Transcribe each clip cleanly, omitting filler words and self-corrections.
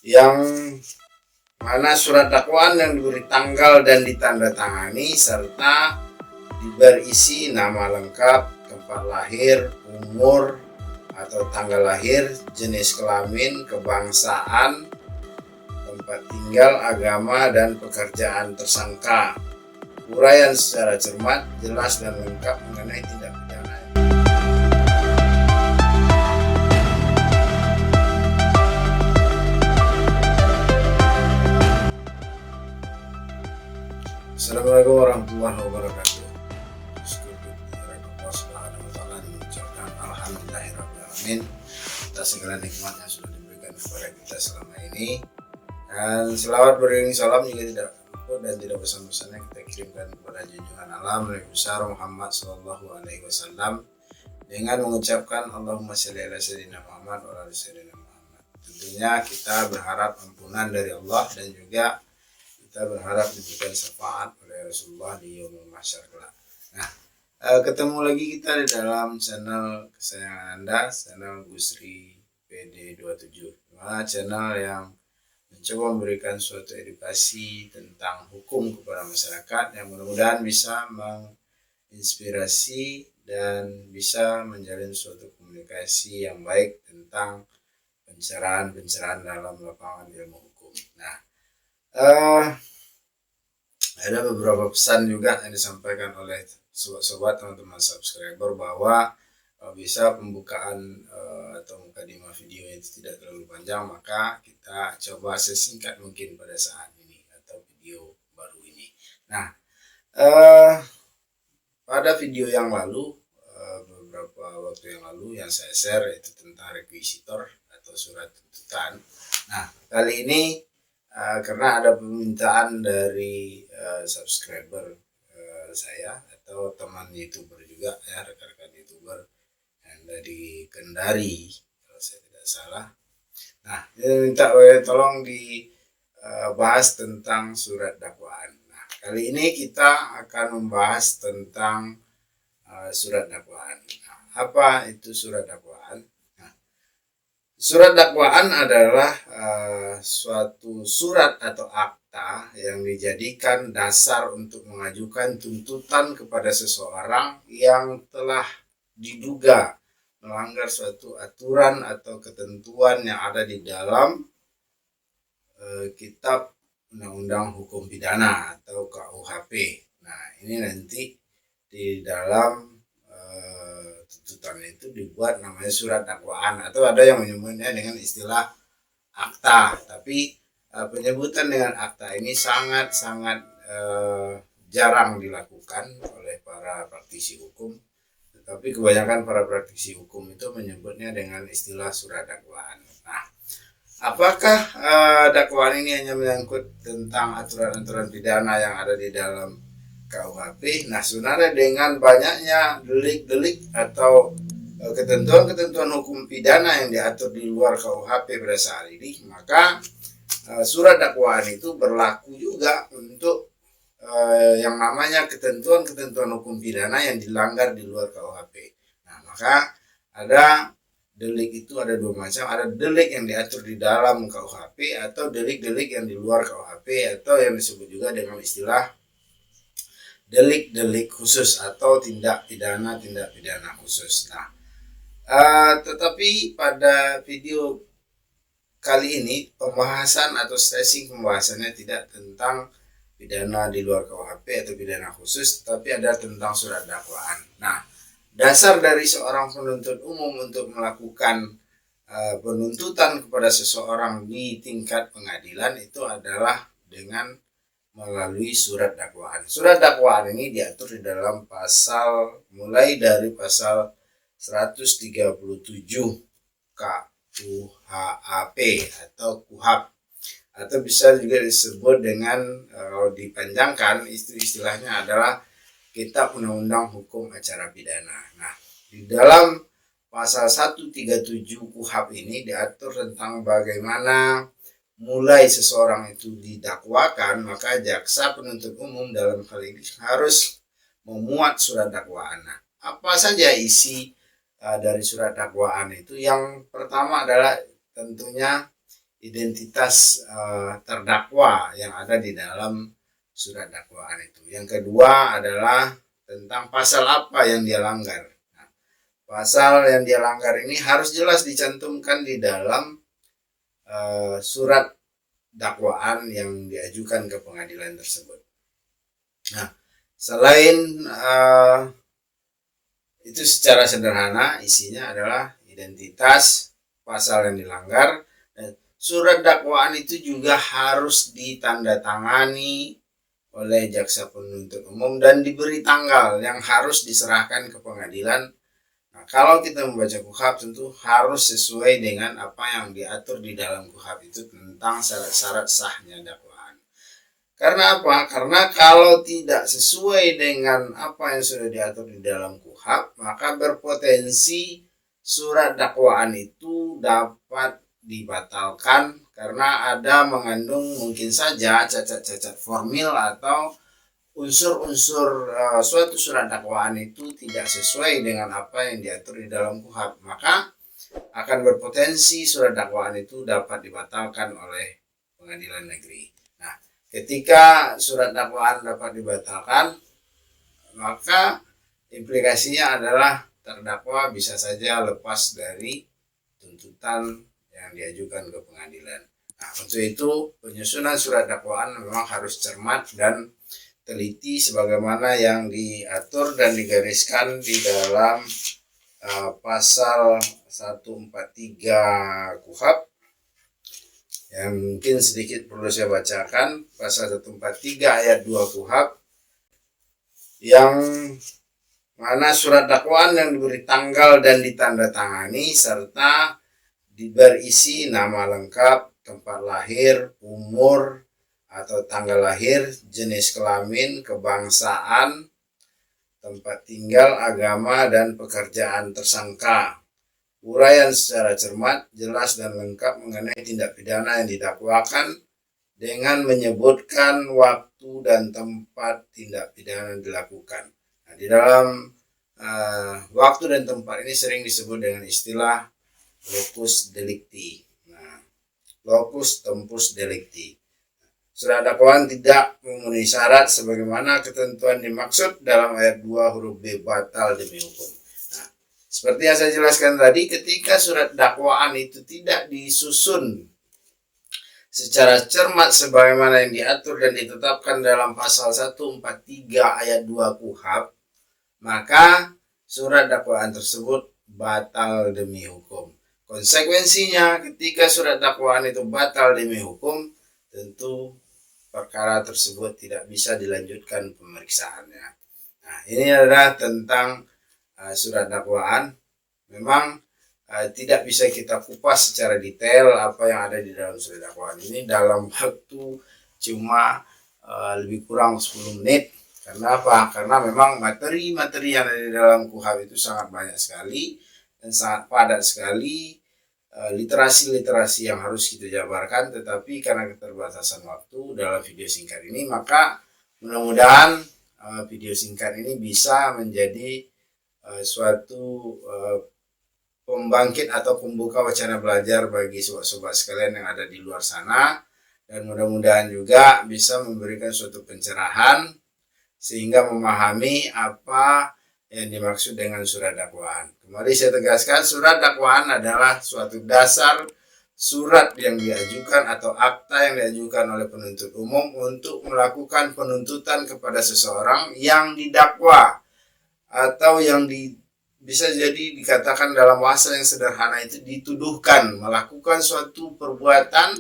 yang mana surat dakwaan yang diberi tanggal dan ditandatangani serta berisi nama lengkap, tempat lahir, umur atau tanggal lahir, jenis kelamin, kebangsaan, tempat tinggal, agama, dan pekerjaan tersangka. Uraian secara cermat, jelas, dan lengkap mengenai tindak pidana. Assalamualaikum warahmatullahi wabarakatuh. Alhamdulillahirrahmanirrahim atas segala nikmat yang sudah diberikan kepada kita selama ini, dan selawat beriring salam juga tidak luput dan tidak bosan-bosannya kita kirimkan kepada junjungan alam Nabi besar Muhammad Sallallahu Alaihi Wasallam dengan mengucapkan Allahumma sholli ala sayyidina Muhammad wa ala sayyidina Muhammad. Tentunya kita berharap ampunan dari Allah dan juga kita berharap diberikan syafaat oleh Rasulullah di yaumul mahsyar kelak. Nah, ketemu lagi kita di dalam channel kesayangan Anda, channel Gusri PD27. Channel yang mencoba memberikan suatu edukasi tentang hukum kepada masyarakat yang mudah-mudahan bisa menginspirasi dan bisa menjalin suatu komunikasi yang baik tentang pencerahan dalam lapangan ilmu hukum. Nah, ada beberapa pesan juga yang disampaikan oleh sobat-sobat teman-teman subscriber bahwa bisa pembukaan atau mukadimah video itu tidak terlalu panjang, maka kita coba sesingkat mungkin pada saat ini atau video baru ini. Nah, pada video yang lalu, beberapa waktu yang lalu yang saya share itu tentang rekuisitor atau surat tuntutan. Nah, kali ini karena ada permintaan dari subscriber saya atau teman YouTuber juga ya, rekan-rekan YouTuber yang dari Kendari kalau saya tidak salah. Nah, dia minta tolong dibahas tentang surat dakwaan. Nah, kali ini kita akan membahas tentang surat dakwaan. Nah, apa itu surat dakwaan? Surat dakwaan adalah suatu surat atau akta yang dijadikan dasar untuk mengajukan tuntutan kepada seseorang yang telah diduga melanggar suatu aturan atau ketentuan yang ada di dalam Kitab Undang-Undang Hukum Pidana atau KUHP. Nah, ini nanti di dalam tuntutan itu dibuat namanya surat dakwaan atau ada yang menyebutnya dengan istilah akta. Tapi penyebutan dengan akta ini sangat-sangat jarang dilakukan oleh para praktisi hukum. Tetapi kebanyakan para praktisi hukum itu menyebutnya dengan istilah surat dakwaan. Nah, apakah dakwaan ini hanya menyangkut tentang aturan-aturan pidana yang ada di dalam KUHP? Nah, sebenarnya dengan banyaknya delik-delik atau ketentuan-ketentuan hukum pidana yang diatur di luar KUHP pada saat ini, maka surat dakwaan itu berlaku juga untuk yang namanya ketentuan-ketentuan hukum pidana yang dilanggar di luar KUHP. Nah, maka ada delik itu ada dua macam, ada delik yang diatur di dalam KUHP atau delik-delik yang di luar KUHP atau yang disebut juga dengan istilah delik-delik khusus atau tindak pidana khusus. Nah, tetapi pada video kali ini pembahasan atau sesi pembahasannya tidak tentang pidana di luar KUHP atau pidana khusus, tetapi ada tentang surat dakwaan. Nah, dasar dari seorang penuntut umum untuk melakukan penuntutan kepada seseorang di tingkat pengadilan itu adalah dengan melalui surat dakwaan. Surat dakwaan ini diatur di dalam pasal mulai dari pasal 137 KUHP atau KUHAP atau bisa juga disebut dengan kalau dipanjangkan istilahnya adalah Kitab Undang-Undang Hukum Acara Pidana. Nah, di dalam pasal 137 KUHAP ini diatur tentang bagaimana mulai seseorang itu didakwakan, maka jaksa penuntut umum dalam hal ini harus memuat surat dakwaan. Nah, apa saja isi dari surat dakwaan itu? Yang pertama adalah tentunya identitas terdakwa yang ada di dalam surat dakwaan itu. Yang kedua adalah tentang pasal apa yang dia langgar. Nah, pasal yang dia langgar ini harus jelas dicantumkan di dalam surat dakwaan yang diajukan ke pengadilan tersebut. Nah, selain itu secara sederhana isinya adalah identitas, pasal yang dilanggar, dan surat dakwaan itu juga harus ditandatangani oleh jaksa penuntut umum dan diberi tanggal yang harus diserahkan ke pengadilan. Nah, kalau kita membaca KUHP tentu harus sesuai dengan apa yang diatur di dalam KUHP itu tentang syarat-syarat sahnya dakwaan. Karena apa? Karena kalau tidak sesuai dengan apa yang sudah diatur di dalam KUHP, maka berpotensi surat dakwaan itu dapat dibatalkan karena ada mengandung mungkin saja cacat-cacat formil atau unsur-unsur suatu surat dakwaan itu tidak sesuai dengan apa yang diatur di dalam KUHP, maka akan berpotensi surat dakwaan itu dapat dibatalkan oleh pengadilan negeri. Nah, ketika surat dakwaan dapat dibatalkan, maka implikasinya adalah terdakwa bisa saja lepas dari tuntutan yang diajukan ke pengadilan. Nah, untuk itu penyusunan surat dakwaan memang harus cermat dan teliti sebagaimana yang diatur dan digariskan di dalam pasal 143 KUHP yang mungkin sedikit perlu saya bacakan. Pasal 143 ayat 2 KUHP yang mana surat dakwaan yang diberi tanggal dan ditandatangani serta berisi nama lengkap, tempat lahir, umur atau tanggal lahir, jenis kelamin, kebangsaan, tempat tinggal, agama, dan pekerjaan tersangka. Uraian secara cermat, jelas, dan lengkap mengenai tindak pidana yang didakwakan dengan menyebutkan waktu dan tempat tindak pidana dilakukan. Nah, di dalam waktu dan tempat ini sering disebut dengan istilah locus delicti. Nah, locus tempus delicti. Surat dakwaan tidak memenuhi syarat sebagaimana ketentuan dimaksud dalam ayat 2 huruf B batal demi hukum. Nah, seperti yang saya jelaskan tadi, ketika surat dakwaan itu tidak disusun secara cermat sebagaimana yang diatur dan ditetapkan dalam pasal 143 ayat 2 KUHP, maka surat dakwaan tersebut batal demi hukum. Konsekuensinya ketika surat dakwaan itu batal demi hukum, tentu perkara tersebut tidak bisa dilanjutkan pemeriksaannya. Nah, ini adalah tentang surat dakwaan. Memang tidak bisa kita kupas secara detail apa yang ada di dalam surat dakwaan ini dalam waktu cuma lebih kurang 10 menit. Karena apa? Karena memang materi-materi yang ada di dalam KUHP itu sangat banyak sekali dan sangat padat sekali. Literasi-literasi yang harus kita jabarkan, tetapi karena keterbatasan waktu dalam video singkat ini, maka mudah-mudahan video singkat ini bisa menjadi suatu pembangkit atau pembuka wacana belajar bagi sobat-sobat sekalian yang ada di luar sana, dan mudah-mudahan juga bisa memberikan suatu pencerahan sehingga memahami apa yang dimaksud dengan surat dakwaan. Kembali saya tegaskan, surat dakwaan adalah suatu dasar surat yang diajukan atau akta yang diajukan oleh penuntut umum untuk melakukan penuntutan kepada seseorang yang didakwa atau yang bisa jadi dikatakan dalam bahasa yang sederhana itu dituduhkan melakukan suatu perbuatan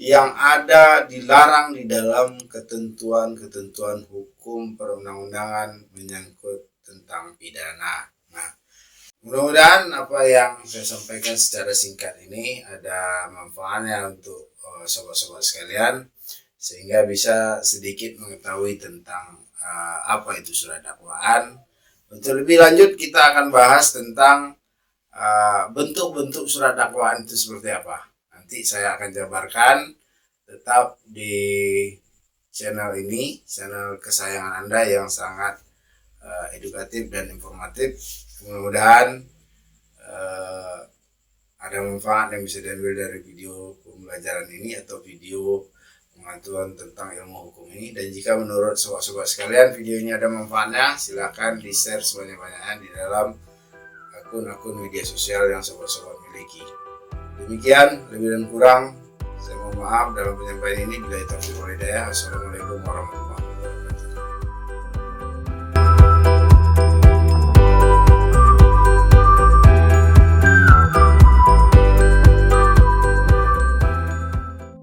yang ada dilarang di dalam ketentuan-ketentuan hukum perundang-undangan menyangkut tentang pidana. Nah, mudah-mudahan apa yang saya sampaikan secara singkat ini ada manfaatnya untuk sobat-sobat sekalian, sehingga bisa sedikit mengetahui tentang apa itu surat dakwaan. Untuk lebih lanjut kita akan bahas tentang bentuk-bentuk surat dakwaan itu seperti apa. Nanti saya akan jabarkan, tetap di channel ini, channel kesayangan Anda yang sangat edukatif dan informatif. Mudah-mudahan ada manfaat yang bisa diambil dari video pembelajaran ini atau video pengetahuan tentang ilmu hukum ini. Dan jika menurut sobat-sobat sekalian video ini ada manfaatnya, silakan di share sebanyak-banyaknya di dalam akun-akun media sosial yang sobat-sobat miliki. Demikian, lebih dan kurang saya mohon maaf dalam penyampaian ini. Bila itu hidayah. Assalamualaikum warahmatullahi wabarakatuh.